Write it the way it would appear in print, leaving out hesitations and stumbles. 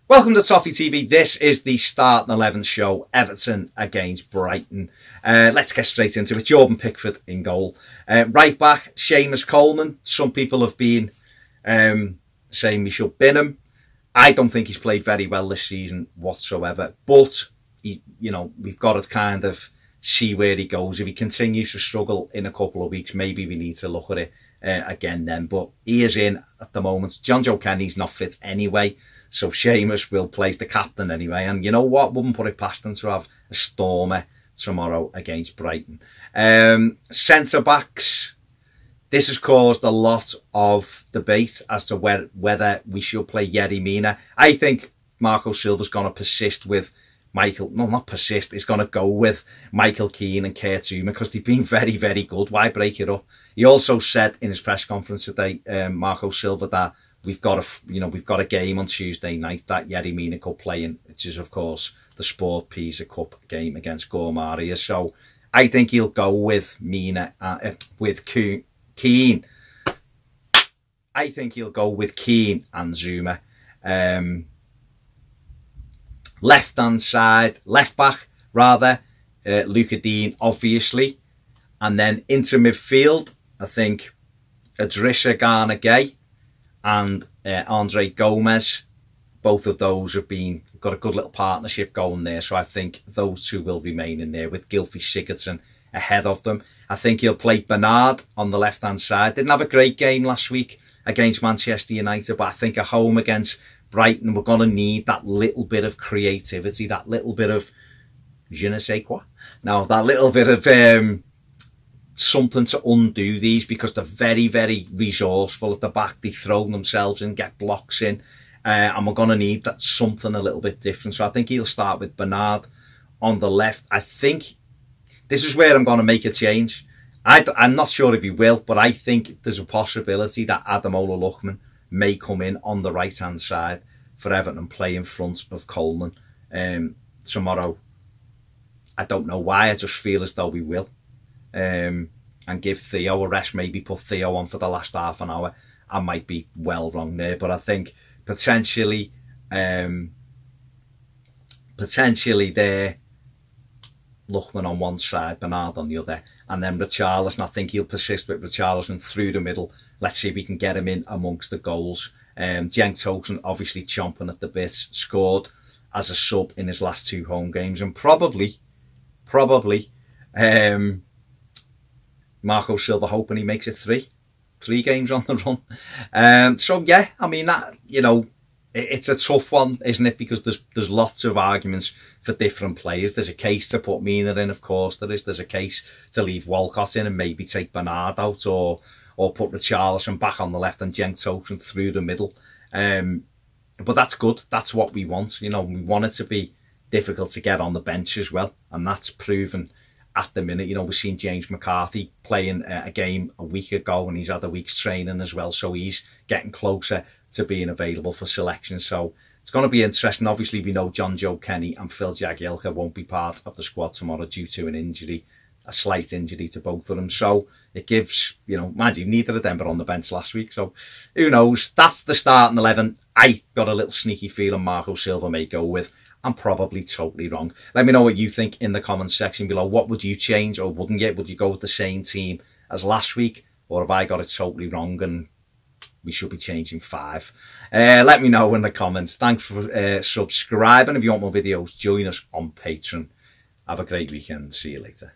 Welcome to Toffee TV. This is the Start 11 show, Everton against Brighton. Let's get straight into it. Jordan Pickford in goal. Right back, Seamus Coleman. Some people have been saying we should bin him. I don't think he's played very well this season whatsoever. But, we've got to kind of see where he goes. If he continues to struggle in a couple of weeks, maybe we need to look at it again then. But he is in at the moment. John Joe Kenny's not fit anyway. So Seamus will play the captain anyway. And you know what? Wouldn't put it past him to have a stormer tomorrow against Brighton. Centre-backs. This has caused a lot of debate as to whether we should play Yerry Mina. I think Marco Silva's going to persist with Michael. No, not persist. He's going to go with Michael Keane and Kurt Zouma because they've been very, very good. Why break it up? He also said in his press conference today, Marco Silva, that we've got a game on Tuesday night that Yerry Mina could play in, which is of course the Sport Pisa Cup game against Gormaria. So I think he'll go with Mina with Keane. I think he'll go with Keane and Zouma. Left-hand side, left-back rather, Luca Dean obviously, and then into midfield I think Idrissa Gana Gueye and Andre Gomez. Both of those have got a good little partnership going there, so I think those two will remain in there with Gylfi Sigurdsson ahead of them. I think he'll play Bernard on the left-hand side. Didn't have a great game last week against Manchester United, but I think at home against Brighton we're going to need that little bit of creativity, that little bit of je ne sais quoi. Now, that little bit of something to undo these, because they're very, very resourceful at the back. They throw themselves in, get blocks in, and we're going to need that something a little bit different. So I think he'll start with Bernard on the left. I think this is where I'm going to make a change. I'm not sure if he will, but I think there's a possibility that Ademola Lookman may come in on the right-hand side for Everton and play in front of Coleman tomorrow. I don't know why, I just feel as though we will. And give Theo a rest, maybe put Theo on for the last half an hour. I might be well wrong there, but I think potentially there, Lookman on one side, Bernard on the other, and then Richarlison. I think he'll persist with Richarlison through the middle. Let's see if we can get him in amongst the goals. Cenk Tosun obviously chomping at the bit, scored as a sub in his last two home games, and probably Marco Silva hoping he makes it three games on the run. So yeah, I mean, that, it's a tough one, isn't it? Because there's lots of arguments for different players. There's a case to put Mina in, of course there is. There's a case to leave Walcott in and maybe take Bernard out, or put Richarlison back on the left and Cenk Tosun through the middle. But that's good. That's what we want. We want it to be difficult to get on the bench as well, and that's proven at the minute. We've seen James McCarthy playing a game a week ago, and he's had a week's training as well, so he's getting closer to being available for selection. So it's going to be interesting. Obviously, we know John Joe Kenny and Phil Jagielka won't be part of the squad tomorrow due to an injury, a slight injury to both of them. So it gives, mind you, neither of them were on the bench last week, so who knows. That's the starting 11. I got a little sneaky feeling Marco Silva may go with. I'm probably totally wrong. Let me know what you think in the comments section below. What would you change, or wouldn't you? Would you go with the same team as last week, or have I got it totally wrong and we should be changing 5? Let me know in the comments. Thanks for subscribing. If you want more videos, join us on Patreon. Have a great weekend. See you later.